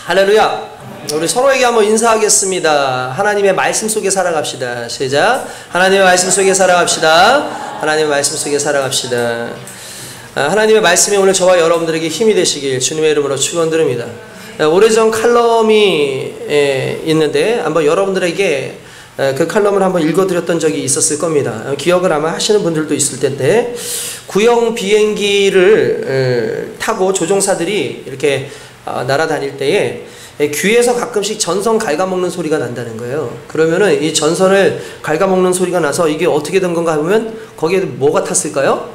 할렐루야. 우리 서로에게 한번 인사하겠습니다. 하나님의 말씀 속에 살아갑시다. 시작. 하나님의 말씀 속에 살아갑시다. 하나님의 말씀 속에 살아갑시다. 하나님의 말씀이 오늘 저와 여러분들에게 힘이 되시길 주님의 이름으로 축원드립니다. 오래전 칼럼이 있는데 한번 여러분들에게 그 칼럼을 한번 읽어드렸던 적이 있었을 겁니다. 기억을 아마 하시는 분들도 있을 텐데, 구형 비행기를 타고 조종사들이 이렇게 날아다닐 때에 귀에서 가끔씩 전선 갉아먹는 소리가 난다는 거예요. 그러면은 이 전선을 갉아먹는 소리가 나서 이게 어떻게 된 건가 하면 거기에 뭐가 탔을까요?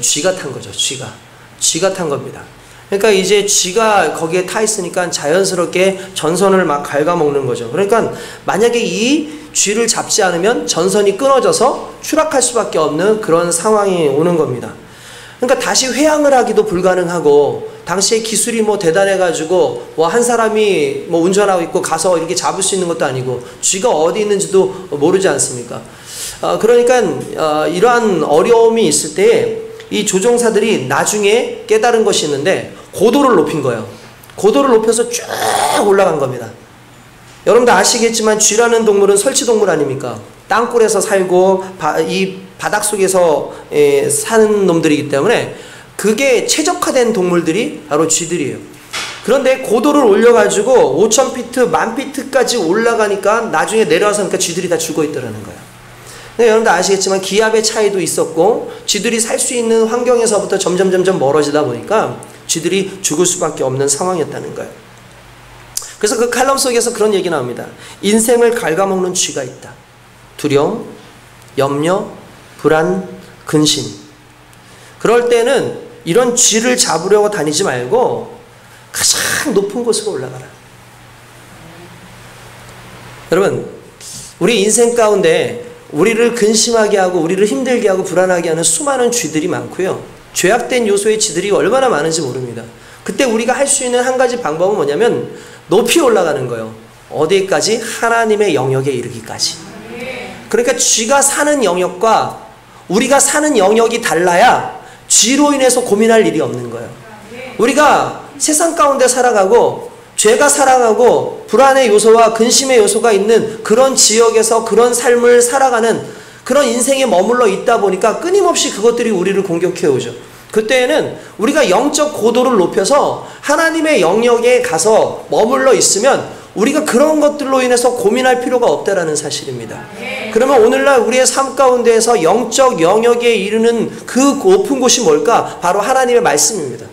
쥐가 탄 거죠. 쥐가 탄 겁니다. 그러니까 이제 쥐가 거기에 타 있으니까 자연스럽게 전선을 막 갉아먹는 거죠. 그러니까 만약에 이 쥐를 잡지 않으면 전선이 끊어져서 추락할 수밖에 없는 그런 상황이 오는 겁니다. 그러니까 다시 회항을 하기도 불가능하고, 당시에 기술이 뭐 대단해가지고 뭐 한 사람이 뭐 운전하고 있고 가서 이렇게 잡을 수 있는 것도 아니고 쥐가 어디 있는지도 모르지 않습니까? 그러니까 이러한 어려움이 있을 때 이 조종사들이 나중에 깨달은 것이 있는데, 고도를 높인 거예요. 고도를 높여서 쭉 올라간 겁니다. 여러분도 아시겠지만 쥐라는 동물은 설치동물 아닙니까? 땅굴에서 살고 이 바닥 속에서 사는 놈들이기 때문에 그게 최적화된 동물들이 바로 쥐들이에요. 그런데 고도를 올려가지고 5,000피트, 10,000피트까지 올라가니까 나중에 내려와서 그러니까 쥐들이 다 죽어 있더라는 거예요. 여러분도 아시겠지만 기압의 차이도 있었고, 쥐들이 살 수 있는 환경에서부터 점점 멀어지다 보니까 쥐들이 죽을 수밖에 없는 상황이었다는 거예요. 그래서 그 칼럼 속에서 그런 얘기 나옵니다. 인생을 갉아먹는 쥐가 있다. 두려움, 염려, 불안, 근심. 그럴 때는 이런 쥐를 잡으려고 다니지 말고 가장 높은 곳으로 올라가라. 여러분, 우리 인생 가운데 우리를 근심하게 하고 우리를 힘들게 하고 불안하게 하는 수많은 쥐들이 많고요. 죄악된 요소의 쥐들이 얼마나 많은지 모릅니다. 그때 우리가 할 수 있는 한 가지 방법은 뭐냐면 높이 올라가는 거예요. 어디까지? 하나님의 영역에 이르기까지. 그러니까 쥐가 사는 영역과 우리가 사는 영역이 달라야 쥐로 인해서 고민할 일이 없는 거예요. 우리가 세상 가운데 살아가고 죄가 살아가고 불안의 요소와 근심의 요소가 있는 그런 지역에서 그런 삶을 살아가는 그런 인생에 머물러 있다 보니까 끊임없이 그것들이 우리를 공격해 오죠. 그때에는 우리가 영적 고도를 높여서 하나님의 영역에 가서 머물러 있으면 우리가 그런 것들로 인해서 고민할 필요가 없다라는 사실입니다. 그러면 오늘날 우리의 삶 가운데에서 영적 영역에 이르는 그 높은 곳이 뭘까? 바로 하나님의 말씀입니다.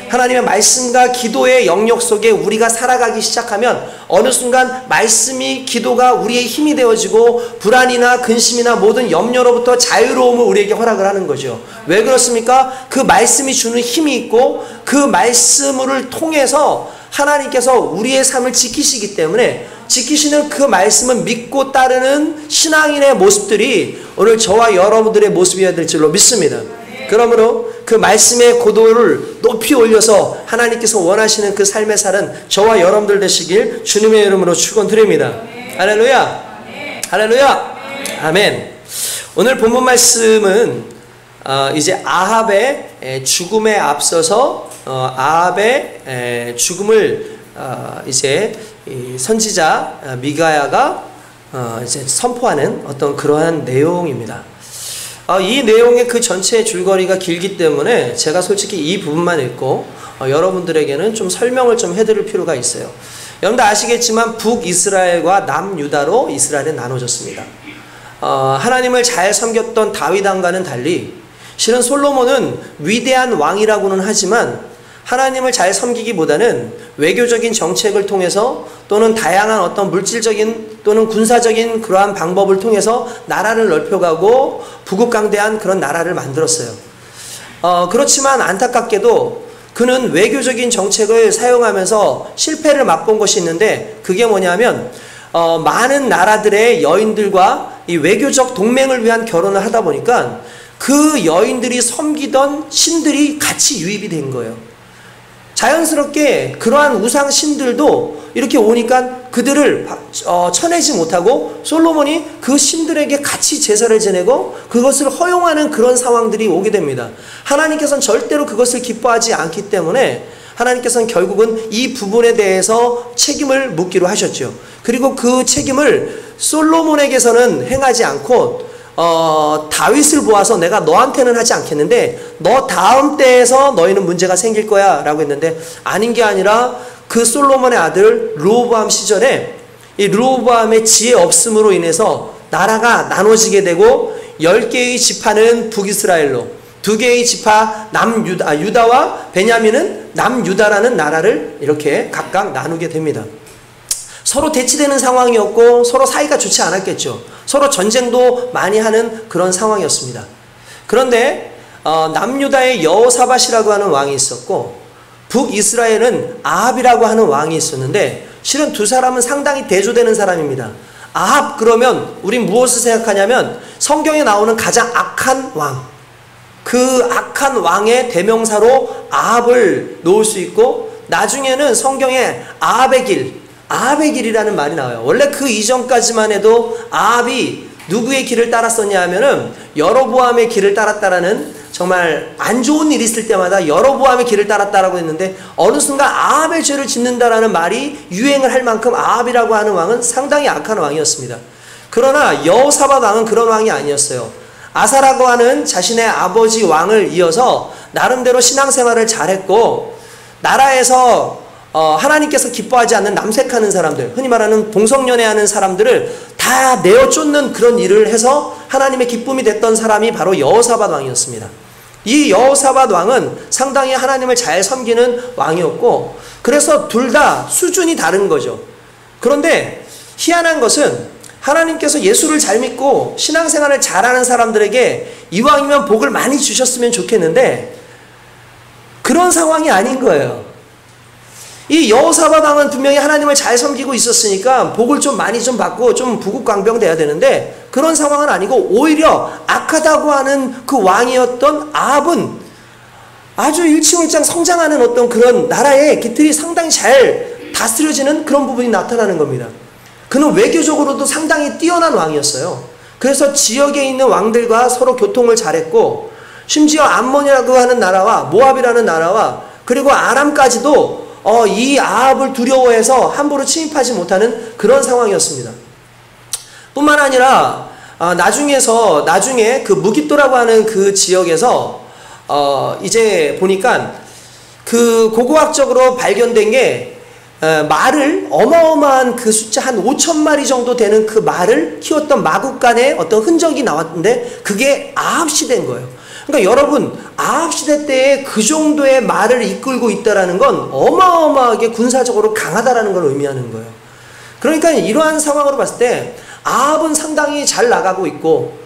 하나님의 말씀과 기도의 영역 속에 우리가 살아가기 시작하면 어느 순간 말씀이, 기도가 우리의 힘이 되어지고 불안이나 근심이나 모든 염려로부터 자유로움을 우리에게 허락을 하는 거죠. 왜 그렇습니까? 그 말씀이 주는 힘이 있고 그 말씀을 통해서 하나님께서 우리의 삶을 지키시기 때문에 지키시는 그 말씀을 믿고 따르는 신앙인의 모습들이 오늘 저와 여러분들의 모습이어야 될 줄로 믿습니다. 그러므로 그 말씀의 고도를 높이 올려서 하나님께서 원하시는 그 삶의 살은 저와 여러분들 되시길 주님의 이름으로 축원드립니다. 할렐루야. 할렐루야. 아멘. 오늘 본문 말씀은 이제 아합의 죽음에 앞서서 아합의 죽음을 이제 선지자 미가야가 이제 선포하는 어떤 그러한 내용입니다. 이 내용의 그 전체의 줄거리가 길기 때문에 제가 솔직히 이 부분만 읽고 여러분들에게는 좀 설명을 좀 해드릴 필요가 있어요. 여러분들 아시겠지만 북이스라엘과 남유다로 이스라엘은 나눠졌습니다. 하나님을 잘 섬겼던 다윗 왕과는 달리 실은 솔로몬은 위대한 왕이라고는 하지만 하나님을 잘 섬기기보다는 외교적인 정책을 통해서 또는 다양한 어떤 물질적인 또는 군사적인 그러한 방법을 통해서 나라를 넓혀가고 부국강대한 그런 나라를 만들었어요. 그렇지만 안타깝게도 그는 외교적인 정책을 사용하면서 실패를 맛본 것이 있는데, 그게 뭐냐면 많은 나라들의 여인들과 이 외교적 동맹을 위한 결혼을 하다 보니까 그 여인들이 섬기던 신들이 같이 유입이 된 거예요. 자연스럽게 그러한 우상 신들도 이렇게 오니까 그들을 쳐내지 못하고 솔로몬이 그 신들에게 같이 제사를 지내고 그것을 허용하는 그런 상황들이 오게 됩니다. 하나님께서는 절대로 그것을 기뻐하지 않기 때문에 하나님께서는 결국은 이 부분에 대해서 책임을 묻기로 하셨죠. 그리고 그 책임을 솔로몬에게서는 행하지 않고 다윗을 보아서 내가 너한테는 하지 않겠는데 너 다음 때에서 너희는 문제가 생길 거야 라고 했는데, 아닌 게 아니라 그 솔로몬의 아들 르호보암 시절에 이 르호보암의 지혜 없음으로 인해서 나라가 나눠지게 되고 10개의 지파는 북이스라엘로, 2개의 지파 유다와 베냐민은 남유다라는 나라를 이렇게 각각 나누게 됩니다. 서로 대치되는 상황이었고 서로 사이가 좋지 않았겠죠. 서로 전쟁도 많이 하는 그런 상황이었습니다. 그런데 남유다에 여호사밧이라고 하는 왕이 있었고 북이스라엘은 아합이라고 하는 왕이 있었는데, 실은 두 사람은 상당히 대조되는 사람입니다. 아합 그러면 우린 무엇을 생각하냐면 성경에 나오는 가장 악한 왕, 그 악한 왕의 대명사로 아합을 놓을 수 있고, 나중에는 성경에 아합의 길이라는 말이 나와요. 원래 그 이전까지만 해도 아합이 누구의 길을 따랐었냐 하면은 여로보암의 길을 따랐다라는, 정말 안 좋은 일이 있을 때마다 여로보암의 길을 따랐다라고 했는데, 어느 순간 아합의 죄를 짓는다라는 말이 유행을 할 만큼 아합이라고 하는 왕은 상당히 악한 왕이었습니다. 그러나 여호사밧 왕은 그런 왕이 아니었어요. 아사라고 하는 자신의 아버지 왕을 이어서 나름대로 신앙생활을 잘했고, 나라에서 하나님께서 기뻐하지 않는 남색하는 사람들, 흔히 말하는 동성연애하는 사람들을 다 내어 쫓는 그런 일을 해서 하나님의 기쁨이 됐던 사람이 바로 여호사밧 왕이었습니다. 이 여호사밧 왕은 상당히 하나님을 잘 섬기는 왕이었고, 그래서 둘 다 수준이 다른 거죠. 그런데 희한한 것은 하나님께서 예수를 잘 믿고 신앙생활을 잘하는 사람들에게 이왕이면 복을 많이 주셨으면 좋겠는데 그런 상황이 아닌 거예요. 이 여호사밧 왕은 분명히 하나님을 잘 섬기고 있었으니까 복을 좀 많이 좀 받고 좀 부국강병돼야 되는데 그런 상황은 아니고, 오히려 악하다고 하는 그 왕이었던 아합은 아주 일치월장 성장하는 어떤 그런 나라의 기틀이 상당히 잘 다스려지는 그런 부분이 나타나는 겁니다. 그는 외교적으로도 상당히 뛰어난 왕이었어요. 그래서 지역에 있는 왕들과 서로 교통을 잘했고, 심지어 암몬이라고 하는 나라와 모압이라는 나라와 그리고 아람까지도 이 아합을 두려워해서 함부로 침입하지 못하는 그런 상황이었습니다. 뿐만 아니라 나중에 그 무깃도라고 하는 그 지역에서 이제 보니까 그 고고학적으로 발견된 게 말을, 어마어마한 그 숫자 한 5,000마리 정도 되는 그 말을 키웠던 마국간의 어떤 흔적이 나왔는데 그게 아합 시대인 거예요. 그러니까 여러분, 아합 시대 때에 그 정도의 말을 이끌고 있다라는 건 어마어마하게 군사적으로 강하다라는 걸 의미하는 거예요. 그러니까 이러한 상황으로 봤을 때 아합은 상당히 잘 나가고 있고,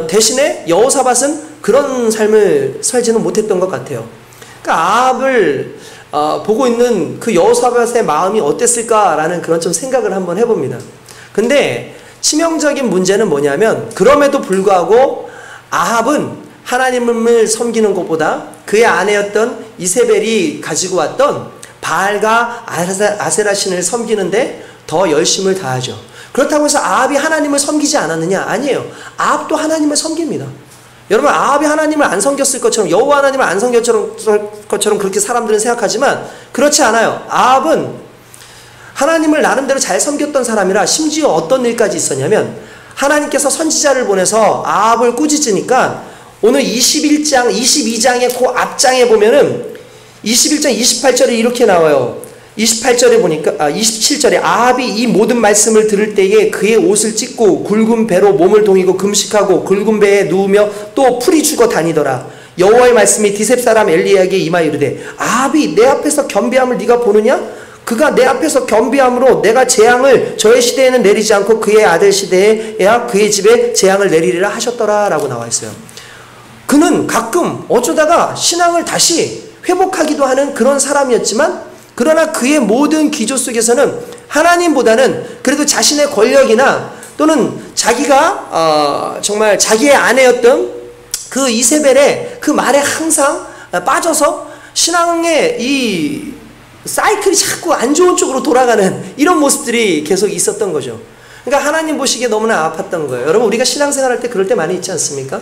대신에 여호사밧은 그런 삶을 살지는 못했던 것 같아요. 그러니까 아합을 보고 있는 그 여호사밧의 마음이 어땠을까라는 그런 좀 생각을 한번 해봅니다. 근데 치명적인 문제는 뭐냐면, 그럼에도 불구하고 아합은 하나님을 섬기는 것보다 그의 아내였던 이세벨이 가지고 왔던 바알과 아세라 신을 섬기는데 더 열심을 다하죠. 그렇다고 해서 아합이 하나님을 섬기지 않았느냐? 아니에요. 아합도 하나님을 섬깁니다. 여러분, 아합이 하나님을 안 섬겼을 것처럼, 여호와 하나님을 안 섬겼을 것처럼 그렇게 사람들은 생각하지만 그렇지 않아요. 아합은 하나님을 나름대로 잘 섬겼던 사람이라, 심지어 어떤 일까지 있었냐면, 하나님께서 선지자를 보내서 아합을 꾸짖으니까 오늘 21장, 22장의 그 앞장에 보면은 21장 28절에 이렇게 나와요. 28절에 보니까 27절에 아합이 이 모든 말씀을 들을 때에 그의 옷을 찢고 굵은 배로 몸을 동이고 금식하고 굵은 배에 누우며 또 풀이 죽어 다니더라. 여호와의 말씀이 디셉 사람 엘리야에게 임하여 이르되, 아합이 내 앞에서 겸비함을 네가 보느냐? 그가 내 앞에서 겸비함으로 내가 재앙을 저의 시대에는 내리지 않고 그의 아들 시대에야 그의 집에 재앙을 내리리라 하셨더라 라고 나와 있어요. 그는 가끔 어쩌다가 신앙을 다시 회복하기도 하는 그런 사람이었지만, 그러나 그의 모든 기조 속에서는 하나님보다는 그래도 자신의 권력이나 또는 자기가 정말 자기의 아내였던 그 이세벨의 그 말에 항상 빠져서 신앙의 이 사이클이 자꾸 안 좋은 쪽으로 돌아가는 이런 모습들이 계속 있었던 거죠. 그러니까 하나님 보시기에 너무나 아팠던 거예요. 여러분, 우리가 신앙생활할 때 그럴 때 많이 있지 않습니까?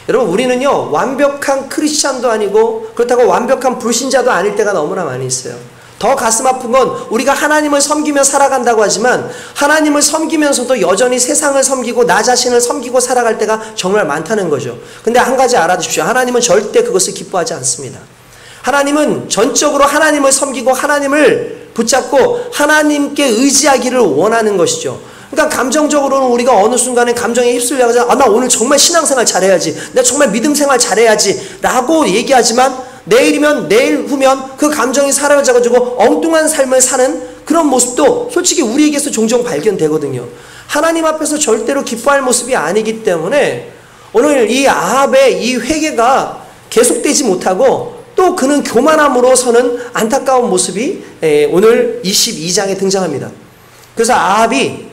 여러분, 우리는요 완벽한 크리스찬도 아니고 그렇다고 완벽한 불신자도 아닐 때가 너무나 많이 있어요. 더 가슴 아픈 건 우리가 하나님을 섬기며 살아간다고 하지만 하나님을 섬기면서도 여전히 세상을 섬기고 나 자신을 섬기고 살아갈 때가 정말 많다는 거죠. 근데 한 가지 알아두십시오. 하나님은 절대 그것을 기뻐하지 않습니다. 하나님은 전적으로 하나님을 섬기고 하나님을 붙잡고 하나님께 의지하기를 원하는 것이죠. 그러니까 감정적으로는 우리가 어느 순간에 감정에 휩쓸려서 나 오늘 정말 신앙생활 잘해야지, 내가 정말 믿음생활 잘해야지 라고 얘기하지만 내일이면 내일 후면 그 감정이 사라져가지고 엉뚱한 삶을 사는 그런 모습도 솔직히 우리에게서 종종 발견되거든요. 하나님 앞에서 절대로 기뻐할 모습이 아니기 때문에 오늘 이 아합의 이 회개가 계속되지 못하고 또 그는 교만함으로서는 안타까운 모습이 오늘 22장에 등장합니다. 그래서 아합이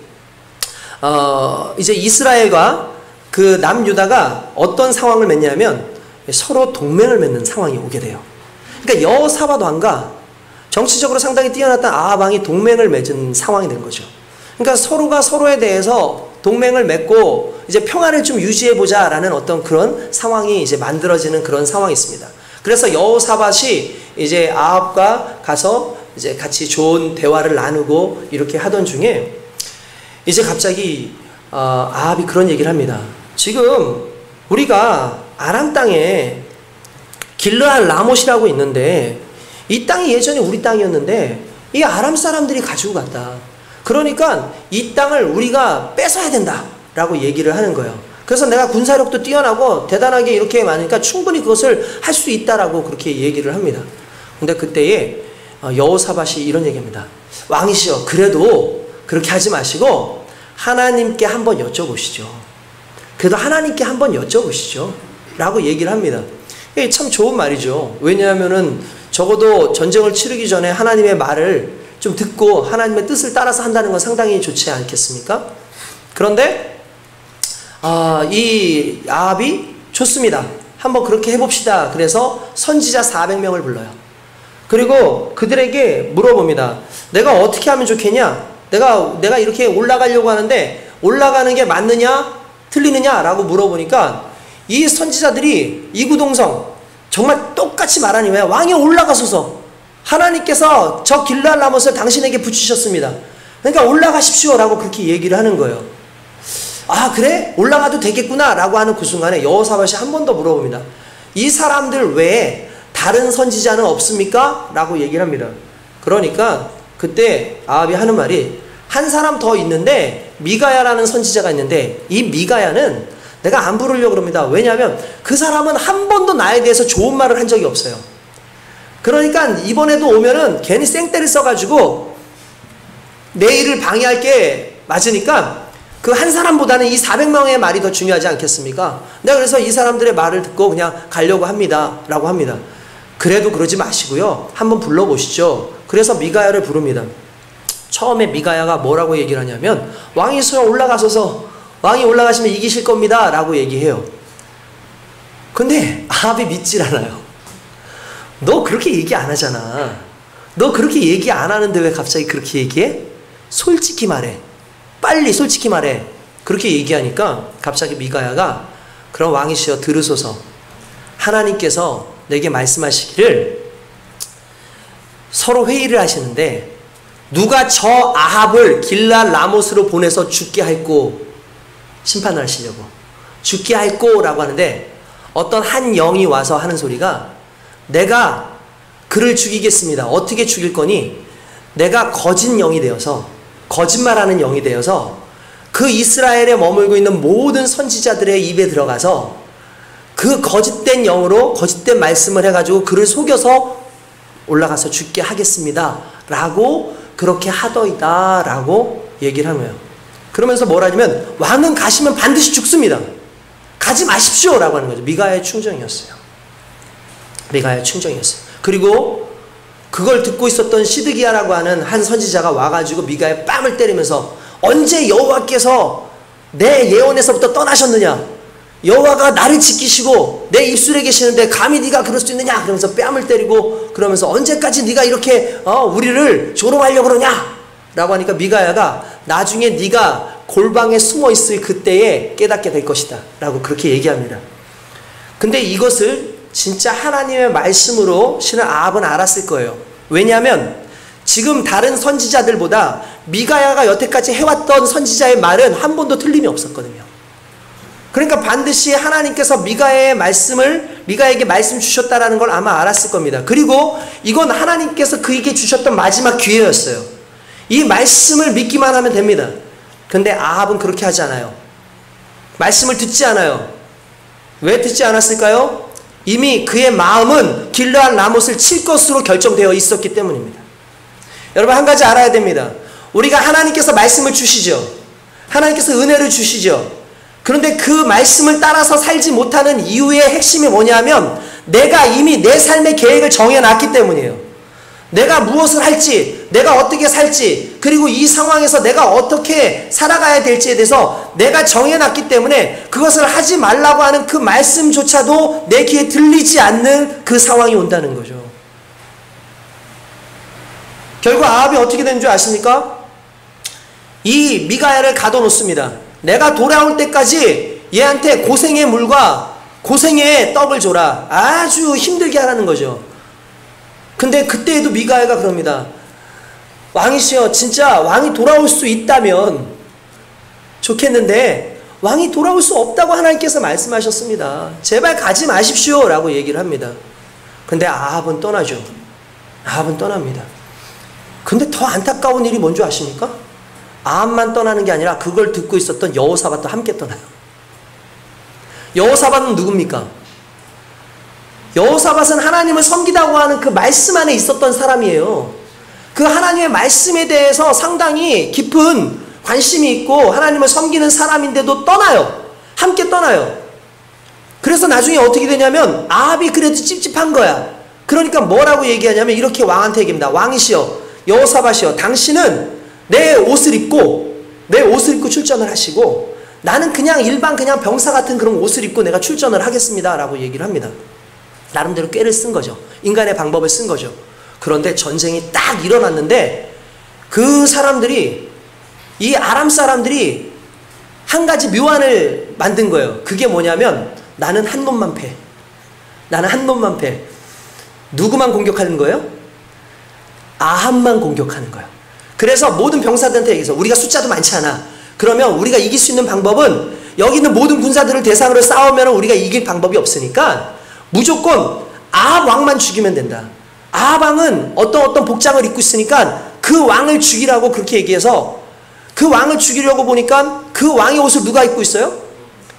이제 이스라엘과 그 남유다가 어떤 상황을 맺냐면 서로 동맹을 맺는 상황이 오게 돼요. 그러니까 여호사밧 왕과 정치적으로 상당히 뛰어났던 아합 왕이 동맹을 맺은 상황이 된 거죠. 그러니까 서로가 서로에 대해서 동맹을 맺고 이제 평화를 좀 유지해보자라는 어떤 그런 상황이 이제 만들어지는 그런 상황이 있습니다. 그래서 여호사밧이 이제 아합과 가서 이제 같이 좋은 대화를 나누고 이렇게 하던 중에 이제 갑자기 아합이 그런 얘기를 합니다. 지금 우리가 아람 땅에 길르앗 라못이라고 있는데 이 땅이 예전에 우리 땅이었는데 이 아람 사람들이 가지고 갔다. 그러니까 이 땅을 우리가 뺏어야 된다라고 얘기를 하는 거예요. 그래서 내가 군사력도 뛰어나고 대단하게 이렇게 많으니까 충분히 그것을 할 수 있다라고 그렇게 얘기를 합니다. 근데 그때에 여호사밧이 이런 얘기합니다. 왕이시여, 그래도 그렇게 하지 마시고 하나님께 한번 여쭤보시죠. 그래도 하나님께 한번 여쭤보시죠 라고 얘기를 합니다. 이게 참 좋은 말이죠. 왜냐하면은 적어도 전쟁을 치르기 전에 하나님의 말을 좀 듣고 하나님의 뜻을 따라서 한다는 건 상당히 좋지 않겠습니까? 그런데 이 아합이 좋습니다. 한번 그렇게 해봅시다. 그래서 선지자 400명을 불러요. 그리고 그들에게 물어봅니다. 내가 어떻게 하면 좋겠냐? 내가 이렇게 올라가려고 하는데 올라가는 게 맞느냐 틀리느냐 라고 물어보니까 이 선지자들이 이구동성 정말 똑같이 말하니 왜 왕이 올라가소서 하나님께서 저 길르앗 라못을 당신에게 붙이셨습니다. 그러니까 올라가십시오 라고 그렇게 얘기를 하는 거예요. 아 그래? 올라가도 되겠구나 라고 하는 그 순간에 여호사밧이 한 번 더 물어봅니다. 이 사람들 외에 다른 선지자는 없습니까? 라고 얘기를 합니다. 그러니까 그때 아합이 하는 말이 한 사람 더 있는데 미가야라는 선지자가 있는데 이 미가야는 내가 안 부르려고 그럽니다. 왜냐하면 그 사람은 한 번도 나에 대해서 좋은 말을 한 적이 없어요. 그러니까 이번에도 오면은 괜히 생떼를 써가지고 내 일을 방해할 게 맞으니까 그 한 사람보다는 이 400명의 말이 더 중요하지 않겠습니까? 내가 그래서 이 사람들의 말을 듣고 그냥 가려고 합니다 라고 합니다. 그래도 그러지 마시고요 한번 불러보시죠. 그래서 미가야를 부릅니다. 처음에 미가야가 뭐라고 얘기를 하냐면 왕이서 올라가셔서 왕이 올라가시면 이기실 겁니다 라고 얘기해요. 근데 아합이 믿질 않아요. 너 그렇게 얘기 안 하잖아. 너 그렇게 얘기 안 하는데 왜 갑자기 그렇게 얘기해? 솔직히 말해. 빨리 솔직히 말해. 그렇게 얘기하니까 갑자기 미가야가 그럼 왕이시여 들으소서. 하나님께서 내게 말씀하시기를 서로 회의를 하시는데 누가 저 아합을 길르앗 라못으로 보내서 죽게 할꼬 심판을 하시려고 죽게 할꼬 라고 하는데 어떤 한 영이 와서 하는 소리가 내가 그를 죽이겠습니다. 어떻게 죽일 거니? 내가 거짓 영이 되어서 거짓말하는 영이 되어서 그 이스라엘에 머물고 있는 모든 선지자들의 입에 들어가서 그 거짓된 영으로 거짓된 말씀을 해가지고 그를 속여서 올라가서 죽게 하겠습니다 라고 그렇게 하더이다 라고 얘기를 하는 거예요. 그러면서 뭐라냐면 왕은 가시면 반드시 죽습니다. 가지 마십시오 라고 하는 거죠. 미가야의 충정이었어요. 미가야의 충정이었어요. 그리고 그걸 듣고 있었던 시드기야라고 하는 한 선지자가 와가지고 미가야의 뺨을 때리면서 언제 여호와께서 내 예언에서부터 떠나셨느냐? 여호와가 나를 지키시고 내 입술에 계시는데 감히 네가 그럴 수 있느냐? 그러면서 뺨을 때리고 그러면서 언제까지 네가 이렇게 우리를 조롱하려고 그러냐? 라고 하니까 미가야가 나중에 네가 골방에 숨어 있을 그때에 깨닫게 될 것이다 라고 그렇게 얘기합니다. 근데 이것을 진짜 하나님의 말씀으로 실은 아합은 알았을 거예요. 왜냐하면 지금 다른 선지자들보다 미가야가 여태까지 해왔던 선지자의 말은 한 번도 틀림이 없었거든요. 그러니까 반드시 하나님께서 미가야에게 말씀 주셨다라는 걸 아마 알았을 겁니다. 그리고 이건 하나님께서 그에게 주셨던 마지막 기회였어요. 이 말씀을 믿기만 하면 됩니다. 근데 아합은 그렇게 하지 않아요. 말씀을 듣지 않아요. 왜 듣지 않았을까요? 이미 그의 마음은 길르앗 라못을 칠 것으로 결정되어 있었기 때문입니다. 여러분 한 가지 알아야 됩니다. 우리가 하나님께서 말씀을 주시죠. 하나님께서 은혜를 주시죠. 그런데 그 말씀을 따라서 살지 못하는 이유의 핵심이 뭐냐면 내가 이미 내 삶의 계획을 정해놨기 때문이에요. 내가 무엇을 할지, 내가 어떻게 살지, 그리고 이 상황에서 내가 어떻게 살아가야 될지에 대해서 내가 정해놨기 때문에 그것을 하지 말라고 하는 그 말씀조차도 내 귀에 들리지 않는 그 상황이 온다는 거죠. 결국 아합이 어떻게 된 줄 아십니까? 이 미가야를 가둬놓습니다. 내가 돌아올 때까지 얘한테 고생의 물과 고생의 떡을 줘라. 아주 힘들게 하라는 거죠. 근데 그때에도 미가야가 그럽니다. 왕이시여, 진짜 왕이 돌아올 수 있다면 좋겠는데 왕이 돌아올 수 없다고 하나님께서 말씀하셨습니다. 제발 가지 마십시오 라고 얘기를 합니다. 근데 아합은 떠나죠. 아합은 떠납니다. 근데 더 안타까운 일이 뭔지 아십니까? 아합만 떠나는 게 아니라 그걸 듣고 있었던 여호사밧도 함께 떠나요. 여호사밧은 누굽니까? 여호사밧은 하나님을 섬기다고 하는 그 말씀 안에 있었던 사람이에요. 그 하나님의 말씀에 대해서 상당히 깊은 관심이 있고 하나님을 섬기는 사람인데도 떠나요. 함께 떠나요. 그래서 나중에 어떻게 되냐면 아합이 그래도 찝찝한 거야. 그러니까 뭐라고 얘기하냐면 이렇게 왕한테 얘기합니다. 왕이시여, 여호사밧이여, 당신은 내 옷을 입고 출전을 하시고 나는 그냥 일반 그냥 병사 같은 그런 옷을 입고 내가 출전을 하겠습니다 라고 얘기를 합니다. 나름대로 꾀를 쓴 거죠. 인간의 방법을 쓴 거죠. 그런데 전쟁이 딱 일어났는데 그 사람들이, 이 아람 사람들이 한 가지 묘안을 만든 거예요. 그게 뭐냐면 나는 한 놈만 패. 나는 한 놈만 패. 누구만 공격하는 거예요? 아합만 공격하는 거예요. 그래서 모든 병사들한테 얘기해서 우리가 숫자도 많지 않아. 그러면 우리가 이길 수 있는 방법은 여기 있는 모든 군사들을 대상으로 싸우면 우리가 이길 방법이 없으니까 무조건 아합 왕만 죽이면 된다. 아합 왕은 어떤 복장을 입고 있으니까 그 왕을 죽이라고 그렇게 얘기해서 그 왕을 죽이려고 보니까 그 왕의 옷을 누가 입고 있어요?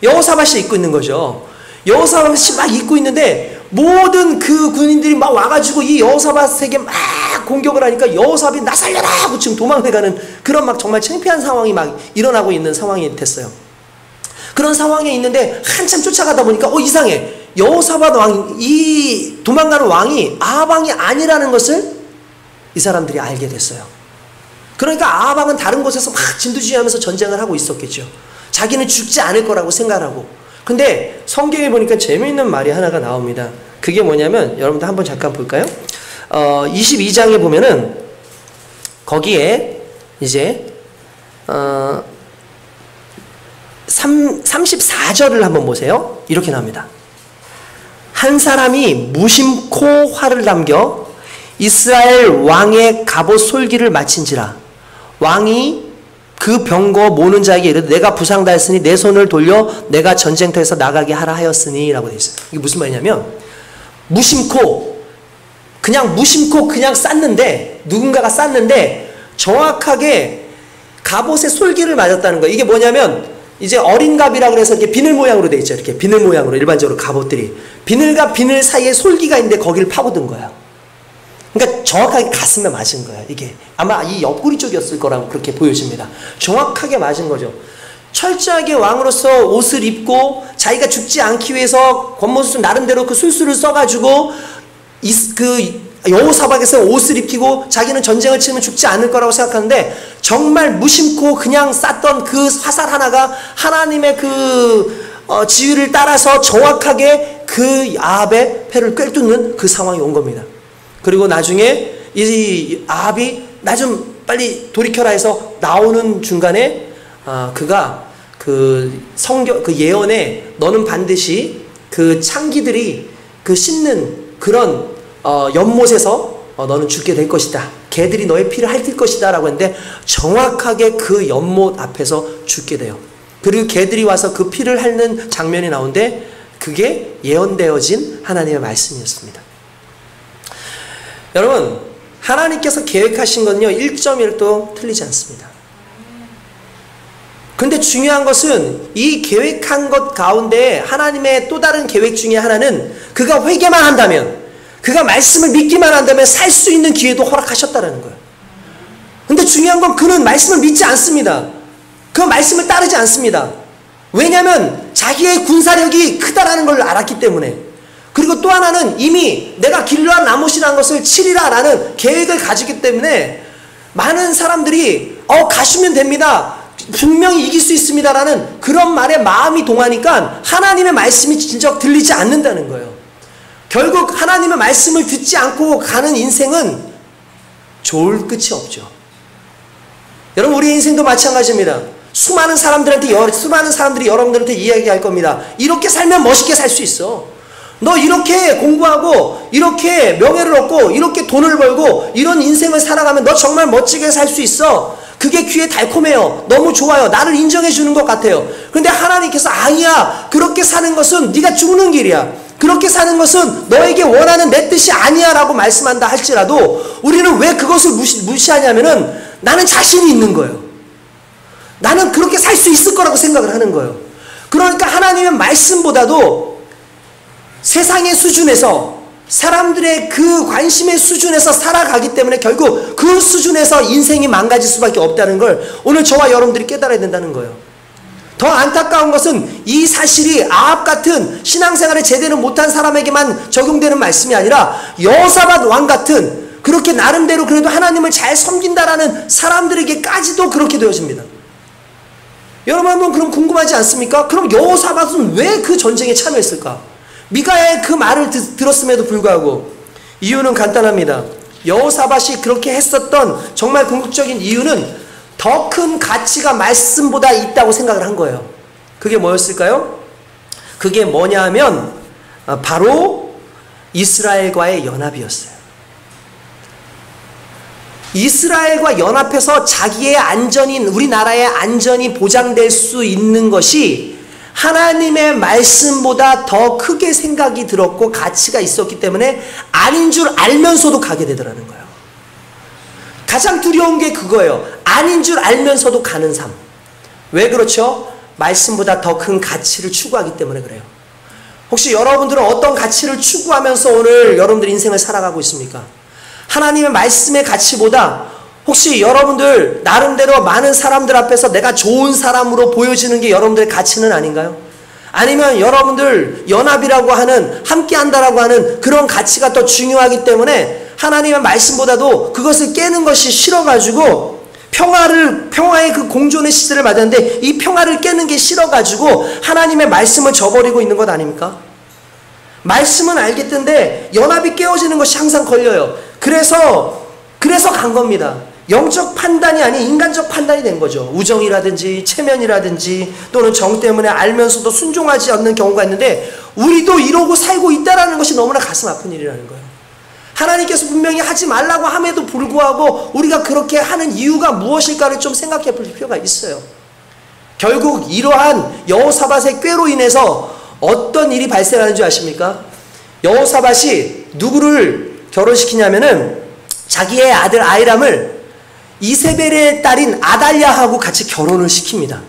여호사밧이 입고 있는 거죠. 여호사밧이 막 입고 있는데 모든 그 군인들이 막 와가지고 이 여호사밧에게 막 공격을 하니까 여호사밧이 나 살려라 하고 지금 도망해가는 그런 막 정말 창피한 상황이 막 일어나고 있는 상황이 됐어요. 그런 상황에 있는데 한참 쫓아가다 보니까 이상해. 여호사밧 왕, 이 도망가는 왕이 아합 왕이 아니라는 것을 이 사람들이 알게 됐어요. 그러니까 아합 왕은 다른 곳에서 막 진두지휘하면서 전쟁을 하고 있었겠죠. 자기는 죽지 않을 거라고 생각하고. 근데 성경에 보니까 재미있는 말이 하나가 나옵니다. 그게 뭐냐면 여러분들 한번 잠깐 볼까요? 22장에 보면은 거기에 이제 34절을 한번 보세요. 이렇게 나옵니다. 한 사람이 무심코 활을 남겨 이스라엘 왕의 갑옷 솔기를 마친지라 왕이 그 병거 모는 자에게 이르되 내가 부상당했으니 내 손을 돌려 내가 전쟁터에서 나가게 하라 하였으니 라고 되어 있어요. 이게 무슨 말이냐면 무심코 그냥 쌌는데 누군가가 쌌는데 정확하게 갑옷의 솔기를 맞았다는 거예요. 이게 뭐냐면 이제 어린 갑이라 그래서 이렇게 비늘 모양으로 되어 있죠. 이렇게 비늘 모양으로 일반적으로 갑옷들이 비늘과 비늘 사이에 솔기가 있는데 거기를 파고든 거야. 그러니까 정확하게 가슴에 맞은 거야. 이게 아마 이 옆구리 쪽이었을 거라고 그렇게 보여집니다. 정확하게 맞은 거죠. 철저하게 왕으로서 옷을 입고 자기가 죽지 않기 위해서 권모술 나름대로 그 술수를 써가지고 그 여호사밧에서 옷을 입히고 자기는 전쟁을 치면 죽지 않을 거라고 생각하는데 정말 무심코 그냥 쐈던 그 화살 하나가 하나님의 그 지휘를 따라서 정확하게 그 아합의 패를 꿰뚫는 그 상황이 온 겁니다. 그리고 나중에 이 아합이 나 좀 빨리 돌이켜라 해서 나오는 중간에 그가 그 예언에 너는 반드시 그 창기들이 그 씹는 그런 연못에서 너는 죽게 될 것이다. 개들이 너의 피를 핥을 것이다 라고 했는데 정확하게 그 연못 앞에서 죽게 돼요. 그리고 개들이 와서 그 피를 핥는 장면이 나오는데 그게 예언되어진 하나님의 말씀이었습니다. 여러분, 하나님께서 계획하신 건요 1.1도 틀리지 않습니다. 근데 중요한 것은 이 계획한 것 가운데 하나님의 또 다른 계획 중에 하나는 그가 회개만 한다면, 그가 말씀을 믿기만 한다면 살 수 있는 기회도 허락하셨다는 거예요. 근데 중요한 건 그는 말씀을 믿지 않습니다. 그 말씀을 따르지 않습니다. 왜냐하면 자기의 군사력이 크다라는 걸 알았기 때문에. 그리고 또 하나는 이미 내가 길르앗 라못이라는 것을 치리라 라는 계획을 가지기 때문에 많은 사람들이 가시면 됩니다, 분명히 이길 수 있습니다 라는 그런 말에 마음이 동하니까 하나님의 말씀이 진짜 들리지 않는다는 거예요. 결국 하나님의 말씀을 듣지 않고 가는 인생은 좋을 끝이 없죠. 여러분, 우리 인생도 마찬가지입니다. 수많은 사람들이 여러분들한테 이야기할 겁니다. 이렇게 살면 멋있게 살 수 있어. 너 이렇게 공부하고 이렇게 명예를 얻고 이렇게 돈을 벌고 이런 인생을 살아가면 너 정말 멋지게 살 수 있어. 그게 귀에 달콤해요. 너무 좋아요. 나를 인정해 주는 것 같아요. 그런데 하나님께서 아니야, 그렇게 사는 것은 네가 죽는 길이야, 그렇게 사는 것은 너에게 원하는 내 뜻이 아니야 라고 말씀한다 할지라도 우리는 왜 그것을 무시하냐면은 나는 자신이 있는 거예요. 나는 그렇게 살 수 있을 거라고 생각을 하는 거예요. 그러니까 하나님의 말씀보다도 세상의 수준에서, 사람들의 그 관심의 수준에서 살아가기 때문에 결국 그 수준에서 인생이 망가질 수밖에 없다는 걸 오늘 저와 여러분들이 깨달아야 된다는 거예요. 더 안타까운 것은 이 사실이 아합 같은 신앙생활을 제대로 못한 사람에게만 적용되는 말씀이 아니라 여호사밧 왕 같은 그렇게 나름대로 그래도 하나님을 잘 섬긴다라는 사람들에게까지도 그렇게 되어집니다. 여러분, 한번 그럼 궁금하지 않습니까? 그럼 여호사밧은 왜 그 전쟁에 참여했을까? 미가의 그 말을 들었음에도 불구하고 이유는 간단합니다. 여호사밧이 그렇게 했었던 정말 궁극적인 이유는 더 큰 가치가 말씀보다 있다고 생각을 한 거예요. 그게 뭐였을까요? 그게 뭐냐 하면 바로 이스라엘과의 연합이었어요. 이스라엘과 연합해서 자기의 안전이, 우리나라의 안전이 보장될 수 있는 것이 하나님의 말씀보다 더 크게 생각이 들었고 가치가 있었기 때문에 아닌 줄 알면서도 가게 되더라는 거예요. 가장 두려운 게 그거예요. 아닌 줄 알면서도 가는 삶. 왜 그렇죠? 말씀보다 더 큰 가치를 추구하기 때문에 그래요. 혹시 여러분들은 어떤 가치를 추구하면서 오늘 여러분들 인생을 살아가고 있습니까? 하나님의 말씀의 가치보다 혹시 여러분들 나름대로 많은 사람들 앞에서 내가 좋은 사람으로 보여지는 게 여러분들의 가치는 아닌가요? 아니면 여러분들 연합이라고 하는, 함께한다라고 하는 그런 가치가 더 중요하기 때문에 하나님의 말씀보다도 그것을 깨는 것이 싫어가지고 평화의 그 공존의 시대를 맞았는데 이 평화를 깨는 게 싫어가지고 하나님의 말씀을 저버리고 있는 것 아닙니까? 말씀은 알겠던데 연합이 깨어지는 것이 항상 걸려요. 그래서 간 겁니다. 영적 판단이 아닌 인간적 판단이 된 거죠. 우정이라든지 체면이라든지 또는 정 때문에 알면서도 순종하지 않는 경우가 있는데 우리도 이러고 살고 있다는 것이 너무나 가슴 아픈 일이라는 거예요. 하나님께서 분명히 하지 말라고 함에도 불구하고 우리가 그렇게 하는 이유가 무엇일까를 좀 생각해 볼 필요가 있어요. 결국 이러한 여호사밧의 꾀로 인해서 어떤 일이 발생하는 줄 아십니까? 여호사밧이 누구를 결혼시키냐면은 자기의 아들 아히람을 이세벨의 딸인 아달랴하고 같이 결혼을 시킵니다.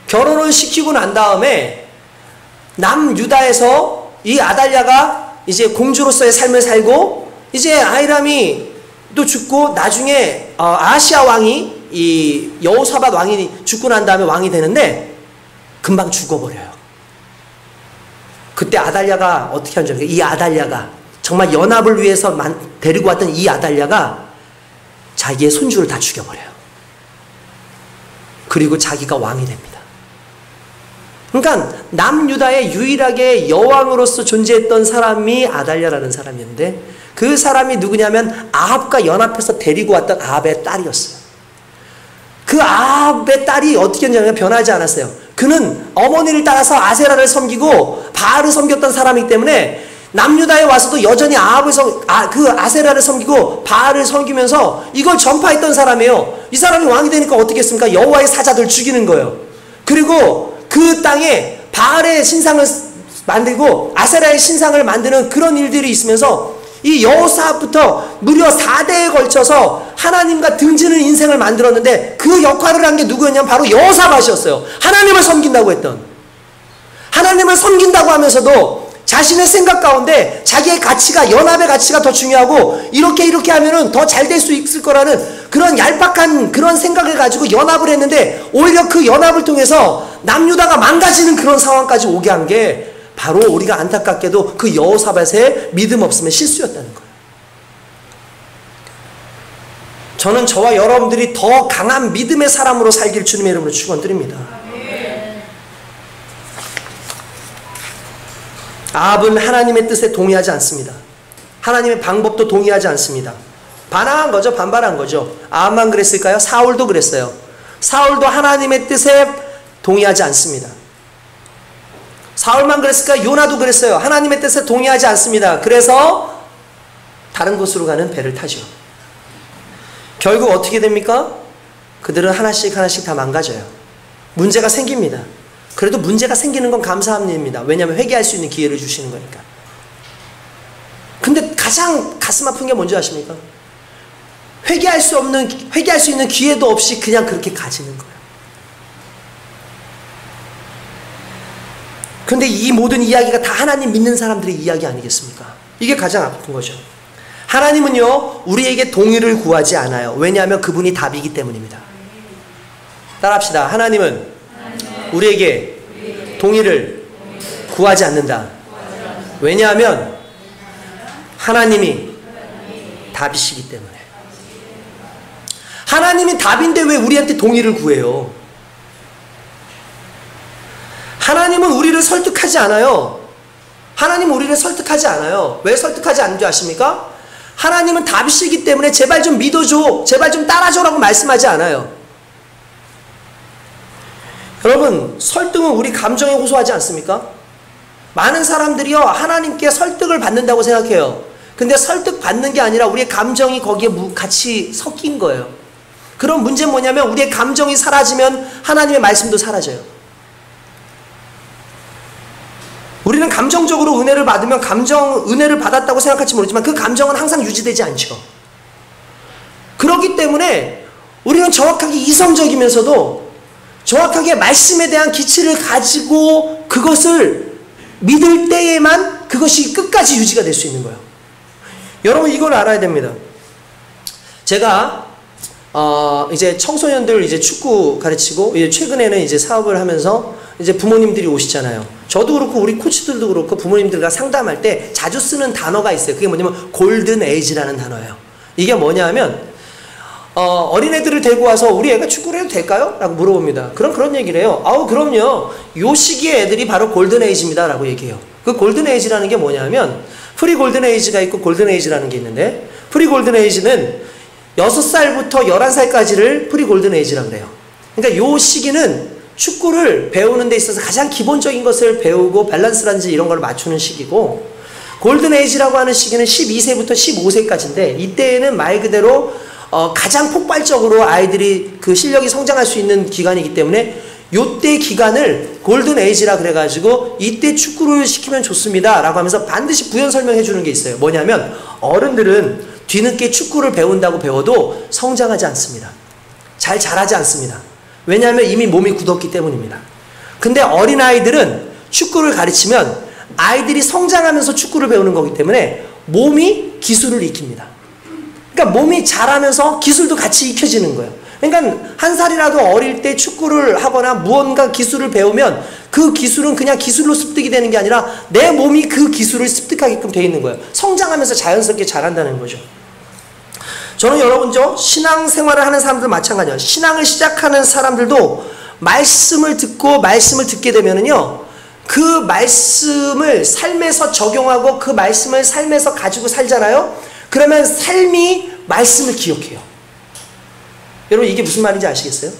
결혼을 시키고 난 다음에 남유다에서 이 아달랴가 이제 공주로서의 삶을 살고 이제 아히람이 또 죽고 나중에 아하시아 왕이 이 여호사밧 왕이 죽고 난 다음에 왕이 되는데 금방 죽어버려요. 그때 아달랴가 어떻게 한 줄 알아요? 이 아달랴가 정말 연합을 위해서 데리고 왔던 이 아달랴가 자기의 손주를 다 죽여버려요. 그리고 자기가 왕이 됩니다. 그러니까 남유다의 유일하게 여왕으로서 존재했던 사람이 아달랴라는 사람이었는데, 그 사람이 누구냐면 아합과 연합해서 데리고 왔던 아합의 딸이었어요. 그 아합의 딸이 어떻게 했냐면 변하지 않았어요. 그는 어머니를 따라서 아세라를 섬기고 바알을 섬겼던 사람이기 때문에 남유다에 와서도 여전히 그 아세라를 섬기고 바알을 섬기면서 이걸 전파했던 사람이에요. 이 사람이 왕이 되니까 어떻게 했습니까? 여호와의 사자들 죽이는 거예요. 그리고 그 땅에 바알의 신상을 만들고 아세라의 신상을 만드는 그런 일들이 있으면서 이 여호사압부터 무려 4대에 걸쳐서 하나님과 등지는 인생을 만들었는데, 그 역할을 한 게 누구였냐면 바로 여호사밧이었어요. 하나님을 섬긴다고 했던, 하나님을 섬긴다고 하면서도 자신의 생각 가운데 자기의 가치가, 연합의 가치가 더 중요하고 이렇게 하면은 더 잘 될 수 있을 거라는 그런 얄팍한 그런 생각을 가지고 연합을 했는데, 오히려 그 연합을 통해서 남유다가 망가지는 그런 상황까지 오게 한 게 바로 우리가 안타깝게도 그 여호사밧의 믿음 없음의 실수였다는 거예요. 저는 저와 여러분들이 더 강한 믿음의 사람으로 살길 주님의 이름으로 축원드립니다. 아합은 하나님의 뜻에 동의하지 않습니다. 하나님의 방법도 동의하지 않습니다. 반항한 거죠. 반발한 거죠. 아합만 그랬을까요? 사울도 그랬어요. 사울도 하나님의 뜻에 동의하지 않습니다. 사울만 그랬을까요? 요나도 그랬어요. 하나님의 뜻에 동의하지 않습니다. 그래서 다른 곳으로 가는 배를 타죠. 결국 어떻게 됩니까? 그들은 하나씩 다 망가져요. 문제가 생깁니다. 그래도 문제가 생기는 건 감사한 일입니다. 왜냐하면 회개할 수 있는 기회를 주시는 거니까. 근데 가장 가슴 아픈 게 뭔지 아십니까? 회개할 수 있는 기회도 없이 그냥 그렇게 가지는 거예요. 근데 이 모든 이야기가 다 하나님 믿는 사람들의 이야기 아니겠습니까? 이게 가장 아픈 거죠. 하나님은요, 우리에게 동의를 구하지 않아요. 왜냐하면 그분이 답이기 때문입니다. 따라합시다. 하나님은 우리에게 동의를 구하지 않는다. 왜냐하면 하나님이 답이시기 때문에. 하나님이 답인데 왜 우리한테 동의를 구해요? 하나님은 우리를 설득하지 않아요. 하나님은 우리를 설득하지 않아요. 왜 설득하지 않는 줄 아십니까? 하나님은 답이시기 때문에 제발 좀 믿어줘, 제발 좀 따라줘라고 말씀하지 않아요. 여러분, 설득은 우리 감정에 호소하지 않습니까? 많은 사람들이요, 하나님께 설득을 받는다고 생각해요. 근데 설득 받는 게 아니라 우리의 감정이 거기에 같이 섞인 거예요. 그런 문제는 뭐냐면 우리의 감정이 사라지면 하나님의 말씀도 사라져요. 우리는 감정적으로 은혜를 받으면 은혜를 받았다고 생각할지 모르지만 그 감정은 항상 유지되지 않죠. 그렇기 때문에 우리는 정확하게 이성적이면서도 정확하게 말씀에 대한 기치를 가지고 그것을 믿을 때에만 그것이 끝까지 유지가 될 수 있는 거예요. 여러분, 이걸 알아야 됩니다. 제가 이제 청소년들 이제 축구 가르치고 이제 최근에는 이제 사업을 하면서 이제 부모님들이 오시잖아요. 저도 그렇고 우리 코치들도 그렇고 부모님들과 상담할 때 자주 쓰는 단어가 있어요. 그게 뭐냐면 골든 에이지라는 단어예요. 이게 뭐냐면 어린애들을 데리고 와서 우리 애가 축구를 해도 될까요? 라고 물어봅니다. 그럼 그런 얘기를 해요. 아우 그럼요. 요 시기에 애들이 바로 골든 에이지입니다 라고 얘기해요. 그 골든 에이지라는 게 뭐냐면 프리 골든 에이지가 있고 골든 에이지라는 게 있는데, 프리 골든 에이지는 6살부터 11살까지를 프리 골든 에이지라고 그래요. 그러니까 요 시기는 축구를 배우는 데 있어서 가장 기본적인 것을 배우고 밸런스라든지 이런 걸 맞추는 시기고, 골든 에이지라고 하는 시기는 12세부터 15세까지인데 이때에는 말 그대로 가장 폭발적으로 아이들이 그 실력이 성장할 수 있는 기간이기 때문에 요때 기간을 골든 에이지라 그래가지고 이때 축구를 시키면 좋습니다 라고 하면서 반드시 부연 설명해 주는 게 있어요. 뭐냐면 어른들은 뒤늦게 축구를 배운다고 배워도 성장하지 않습니다. 잘 자라지 않습니다. 왜냐하면 이미 몸이 굳었기 때문입니다. 근데 어린아이들은 축구를 가르치면 아이들이 성장하면서 축구를 배우는 거기 때문에 몸이 기술을 익힙니다. 그러니까 몸이 자라면서 기술도 같이 익혀지는 거예요. 그러니까 한 살이라도 어릴 때 축구를 하거나 무언가 기술을 배우면 그 기술은 그냥 기술로 습득이 되는 게 아니라 내 몸이 그 기술을 습득하게끔 되어 있는 거예요. 성장하면서 자연스럽게 자란다는 거죠. 저는 여러분죠, 신앙생활을 하는 사람들 마찬가지예요. 신앙을 시작하는 사람들도 말씀을 듣고 말씀을 듣게 되면은요, 그 말씀을 삶에서 적용하고 그 말씀을 삶에서 가지고 살잖아요. 그러면 삶이 말씀을 기억해요. 여러분, 이게 무슨 말인지 아시겠어요?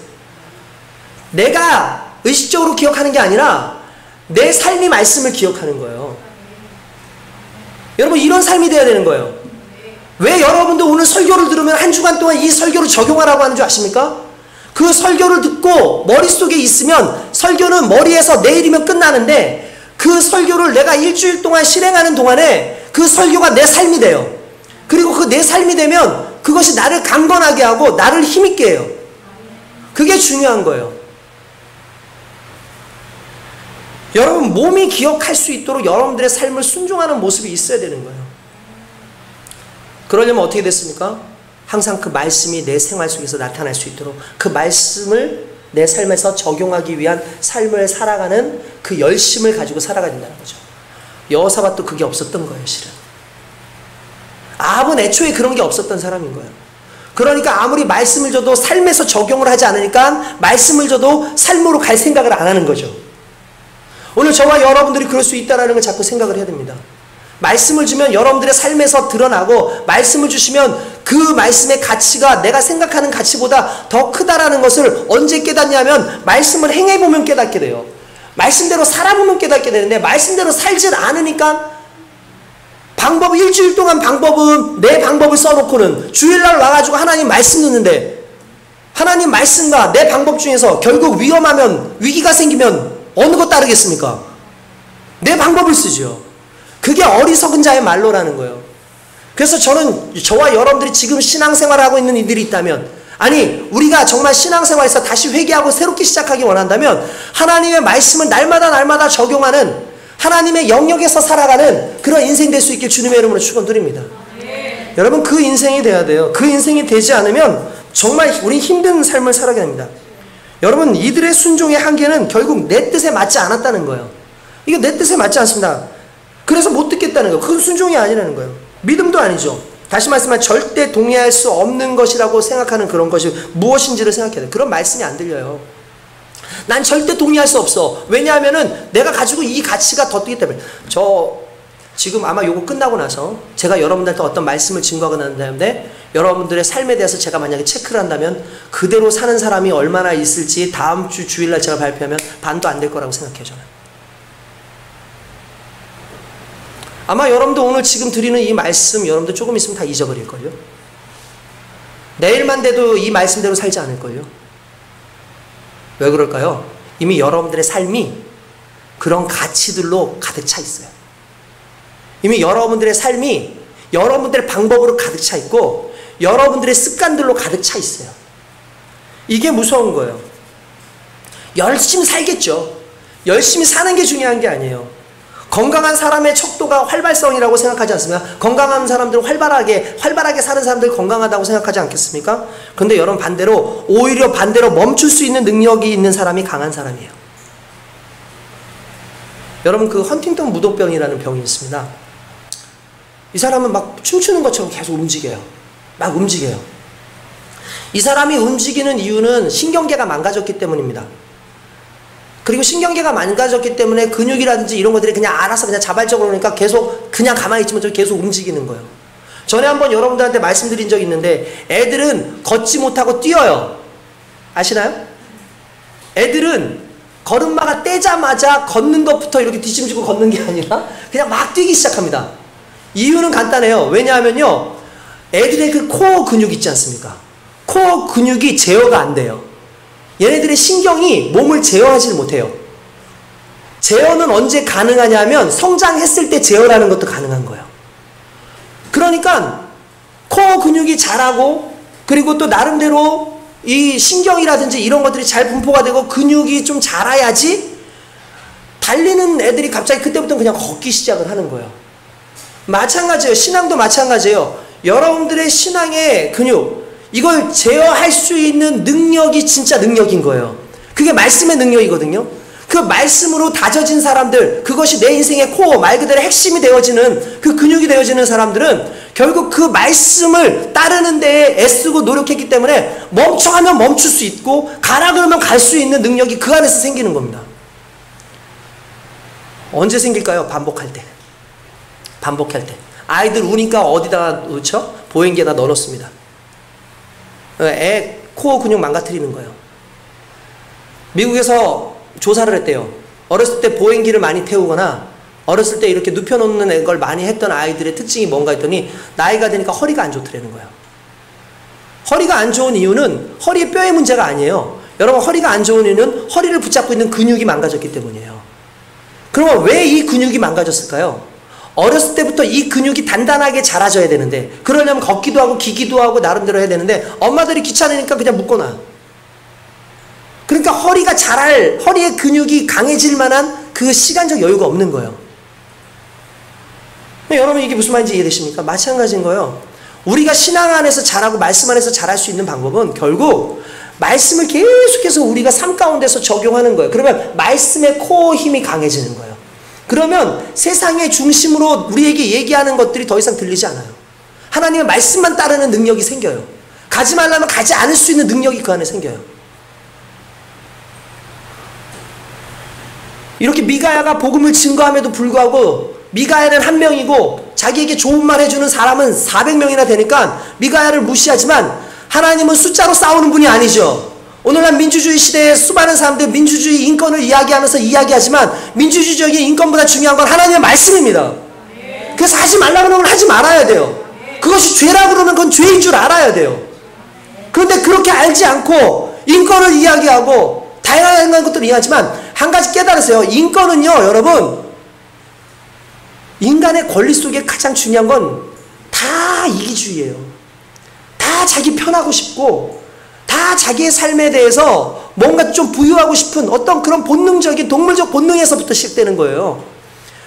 내가 의식적으로 기억하는 게 아니라 내 삶이 말씀을 기억하는 거예요. 여러분, 이런 삶이 돼야 되는 거예요. 왜 여러분도 오늘 설교를 들으면 한 주간 동안 이 설교를 적용하라고 하는 줄 아십니까? 그 설교를 듣고 머릿속에 있으면 설교는 머리에서 내일이면 끝나는데, 그 설교를 내가 일주일 동안 실행하는 동안에 그 설교가 내 삶이 돼요. 그리고 그 내 삶이 되면 그것이 나를 강건하게 하고 나를 힘있게 해요. 그게 중요한 거예요. 여러분, 몸이 기억할 수 있도록 여러분들의 삶을 순종하는 모습이 있어야 되는 거예요. 그러려면 어떻게 됐습니까? 항상 그 말씀이 내 생활 속에서 나타날 수 있도록 그 말씀을 내 삶에서 적용하기 위한 삶을 살아가는 그 열심을 가지고 살아가야 된다는 거죠. 여호사밧도 그게 없었던 거예요, 실은. 아합은 애초에 그런 게 없었던 사람인 거예요. 그러니까 아무리 말씀을 줘도 삶에서 적용을 하지 않으니까 말씀을 줘도 삶으로 갈 생각을 안 하는 거죠. 오늘 저와 여러분들이 그럴 수 있다는 걸 자꾸 생각을 해야 됩니다. 말씀을 주면 여러분들의 삶에서 드러나고, 말씀을 주시면 그 말씀의 가치가 내가 생각하는 가치보다 더 크다라는 것을 언제 깨닫냐면 말씀을 행해보면 깨닫게 돼요. 말씀대로 살아보면 깨닫게 되는데, 말씀대로 살질 않으니까 방법, 일주일 동안 방법은 내 방법을 써놓고는 주일날 와가지고 하나님 말씀 듣는데, 하나님 말씀과 내 방법 중에서 결국 위험하면, 위기가 생기면 어느 것 따르겠습니까? 내 방법을 쓰죠. 그게 어리석은 자의 말로라는 거예요. 그래서 저는, 저와 여러분들이 지금 신앙생활을 하고 있는 이들이 있다면, 아니 우리가 정말 신앙생활에서 다시 회개하고 새롭게 시작하기 원한다면 하나님의 말씀을 날마다 적용하는, 하나님의 영역에서 살아가는 그런 인생 될 수 있길 주님의 이름으로 축원드립니다. 여러분, 그 인생이 돼야 돼요. 그 인생이 되지 않으면 정말 우리 힘든 삶을 살아가게 됩니다. 여러분, 이들의 순종의 한계는 결국 내 뜻에 맞지 않았다는 거예요. 이게 내 뜻에 맞지 않습니다. 그래서 못 듣겠다는 거예요. 그건 순종이 아니라는 거예요. 믿음도 아니죠. 다시 말씀하면 절대 동의할 수 없는 것이라고 생각하는 그런 것이 무엇인지를 생각해야 돼요. 그런 말씀이 안 들려요. 난 절대 동의할 수 없어. 왜냐하면은 내가 가지고 이 가치가 더 뜨기 때문에. 저 지금 아마 요거 끝나고 나서 제가 여러분들한테 어떤 말씀을 증거하고 난 다음에 여러분들의 삶에 대해서 제가 만약에 체크를 한다면 그대로 사는 사람이 얼마나 있을지 다음 주 주일날 제가 발표하면 반도 안 될 거라고 생각해요, 저는. 아마 여러분들 오늘 지금 드리는 이 말씀 여러분들 조금 있으면 다 잊어버릴걸요. 내일만 돼도 이 말씀대로 살지 않을걸요. 왜 그럴까요? 이미 여러분들의 삶이 그런 가치들로 가득 차 있어요. 이미 여러분들의 삶이 여러분들의 방법으로 가득 차 있고 여러분들의 습관들로 가득 차 있어요. 이게 무서운 거예요. 열심히 살겠죠. 열심히 사는 게 중요한 게 아니에요. 건강한 사람의 척도가 활발성이라고 생각하지 않습니까? 건강한 사람들은 활발하게 사는 사람들 건강하다고 생각하지 않겠습니까? 그런데 여러분, 반대로 오히려 반대로 멈출 수 있는 능력이 있는 사람이 강한 사람이에요. 여러분, 그 헌팅턴 무도병이라는 병이 있습니다. 이 사람은 막 춤추는 것처럼 계속 움직여요. 막 움직여요. 이 사람이 움직이는 이유는 신경계가 망가졌기 때문입니다. 그리고 신경계가 망가졌기 때문에 근육이라든지 이런 것들이 그냥 알아서 그냥 자발적으로, 그러니까 계속 그냥 가만히 있지만 계속 움직이는 거예요. 전에 한번 여러분들한테 말씀드린 적이 있는데, 애들은 걷지 못하고 뛰어요. 아시나요? 애들은 걸음마가 떼자마자 걷는 것부터 이렇게 뒤짐지고 걷는 게 아니라 그냥 막 뛰기 시작합니다. 이유는 간단해요. 왜냐하면요, 애들의 그 코어 근육 있지 않습니까? 코어 근육이 제어가 안 돼요. 얘네들의 신경이 몸을 제어하지 못해요. 제어는 언제 가능하냐면 성장했을 때 제어라는 것도 가능한 거예요. 그러니까 코어 근육이 자라고, 그리고 또 나름대로 이 신경이라든지 이런 것들이 잘 분포가 되고 근육이 좀 자라야지 달리는 애들이 갑자기 그때부터 그냥 걷기 시작을 하는 거예요. 마찬가지예요. 신앙도 마찬가지예요. 여러분들의 신앙의 근육, 이걸 제어할 수 있는 능력이 진짜 능력인 거예요. 그게 말씀의 능력이거든요. 그 말씀으로 다져진 사람들, 그것이 내 인생의 코어, 말 그대로 핵심이 되어지는 그 근육이 되어지는 사람들은 결국 그 말씀을 따르는 데에 애쓰고 노력했기 때문에 멈춰하면 멈출 수 있고 가라 그러면 갈 수 있는 능력이 그 안에서 생기는 겁니다. 언제 생길까요? 반복할 때. 반복할 때. 아이들 우니까 어디다가 넣죠? 보행기에다 넣어놓습니다. 애 코어 근육 망가뜨리는 거예요. 미국에서 조사를 했대요. 어렸을 때 보행기를 많이 태우거나 어렸을 때 이렇게 눕혀놓는 걸 많이 했던 아이들의 특징이 뭔가 했더니 나이가 되니까 허리가 안 좋더라는 거예요. 허리가 안 좋은 이유는 허리에 뼈의 문제가 아니에요. 여러분, 허리가 안 좋은 이유는 허리를 붙잡고 있는 근육이 망가졌기 때문이에요. 그러면 왜 이 근육이 망가졌을까요? 어렸을 때부터 이 근육이 단단하게 자라져야 되는데, 그러려면 걷기도 하고 기기도 하고 나름대로 해야 되는데 엄마들이 귀찮으니까 그냥 묶어놔. 그러니까 허리의 근육이 강해질 만한 그 시간적 여유가 없는 거예요. 여러분, 이게 무슨 말인지 이해되십니까? 마찬가지인 거예요. 우리가 신앙 안에서 자라고 말씀 안에서 자랄 수 있는 방법은 결국 말씀을 계속해서 우리가 삶 가운데서 적용하는 거예요. 그러면 말씀의 코어 힘이 강해지는 거예요. 그러면 세상의 중심으로 우리에게 얘기하는 것들이 더 이상 들리지 않아요. 하나님의 말씀만 따르는 능력이 생겨요. 가지 말라면 가지 않을 수 있는 능력이 그 안에 생겨요. 이렇게 미가야가 복음을 증거함에도 불구하고 미가야는 한 명이고 자기에게 좋은 말 해주는 사람은 400명이나 되니까 미가야를 무시하지만 하나님은 숫자로 싸우는 분이 아니죠. 오늘날 민주주의 시대에 수많은 사람들이 민주주의 인권을 이야기하면서 이야기하지만 민주주의적인 인권보다 중요한 건 하나님의 말씀입니다. 그래서 하지 말라고 그러면 하지 말아야 돼요. 그것이 죄라고 그러면 그건 죄인 줄 알아야 돼요. 그런데 그렇게 알지 않고 인권을 이야기하고 다양한 것들을 이해하지만 한 가지 깨달으세요. 인권은요, 여러분, 인간의 권리 속에 가장 중요한 건 다 이기주의예요. 다 자기 편하고 싶고 다 자기의 삶에 대해서 뭔가 좀 부유하고 싶은 어떤 그런 본능적인 동물적 본능에서부터 시작되는 거예요.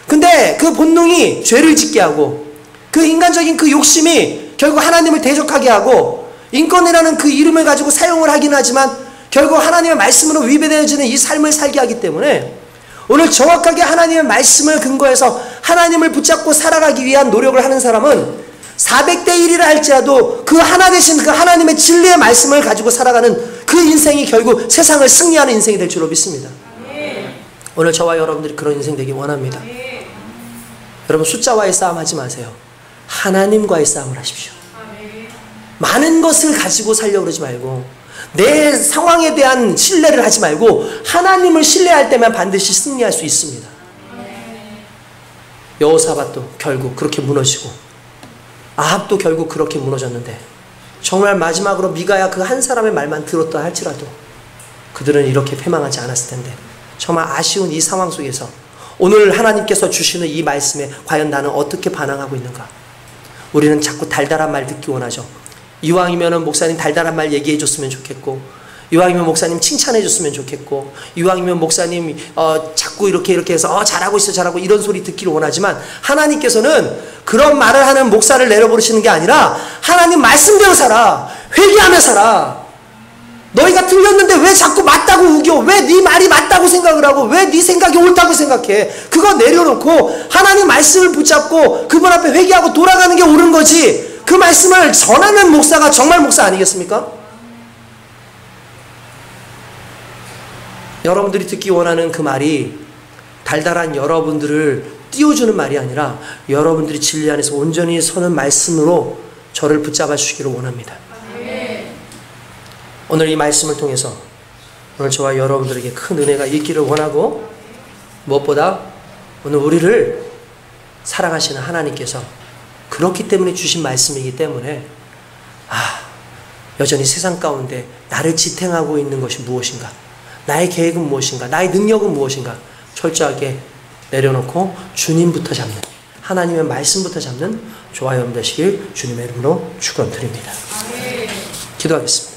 근데 그 본능이 죄를 짓게 하고 그 인간적인 그 욕심이 결국 하나님을 대적하게 하고 인권이라는 그 이름을 가지고 사용을 하긴 하지만 결국 하나님의 말씀으로 위배되어지는 이 삶을 살게 하기 때문에 오늘 정확하게 하나님의 말씀을 근거해서 하나님을 붙잡고 살아가기 위한 노력을 하는 사람은 400대 1이라 할지라도 그 하나 되신 그 하나님의 진리의 말씀을 가지고 살아가는 그 인생이 결국 세상을 승리하는 인생이 될 줄로 믿습니다. 오늘 저와 여러분들이 그런 인생 되기 원합니다. 여러분, 숫자와의 싸움 하지 마세요. 하나님과의 싸움을 하십시오. 많은 것을 가지고 살려고 그러지 말고 내 상황에 대한 신뢰를 하지 말고 하나님을 신뢰할 때만 반드시 승리할 수 있습니다. 여호사밧도 결국 그렇게 무너지고 아합도 결국 그렇게 무너졌는데 정말 마지막으로 미가야 그 한 사람의 말만 들었다 할지라도 그들은 이렇게 패망하지 않았을 텐데 정말 아쉬운 이 상황 속에서 오늘 하나님께서 주시는 이 말씀에 과연 나는 어떻게 반응하고 있는가? 우리는 자꾸 달달한 말 듣기 원하죠. 이왕이면 목사님 달달한 말 얘기해 줬으면 좋겠고, 이왕이면 목사님 칭찬해 줬으면 좋겠고, 이왕이면 목사님 자꾸 이렇게 해서 잘하고 있어 잘하고 이런 소리 듣기를 원하지만 하나님께서는 그런 말을 하는 목사를 내려보시는 게 아니라 하나님 말씀대로 살아. 회개하며 살아. 너희가 틀렸는데 왜 자꾸 맞다고 우겨? 왜 네 말이 맞다고 생각을 하고 왜 네 생각이 옳다고 생각해? 그거 내려놓고 하나님 말씀을 붙잡고 그분 앞에 회개하고 돌아가는 게 옳은 거지. 그 말씀을 전하는 목사가 정말 목사 아니겠습니까? 여러분들이 듣기 원하는 그 말이 달달한 여러분들을 띄워주는 말이 아니라 여러분들이 진리 안에서 온전히 서는 말씀으로 저를 붙잡아 주시기를 원합니다. 오늘 이 말씀을 통해서 오늘 저와 여러분들에게 큰 은혜가 있기를 원하고, 무엇보다 오늘 우리를 사랑하시는 하나님께서 그렇기 때문에 주신 말씀이기 때문에 여전히 세상 가운데 나를 지탱하고 있는 것이 무엇인가, 나의 계획은 무엇인가, 나의 능력은 무엇인가 철저하게 내려놓고 주님부터 잡는, 하나님의 말씀부터 잡는 저와 여러분 되시길 주님의 이름으로 축원드립니다. 기도하겠습니다.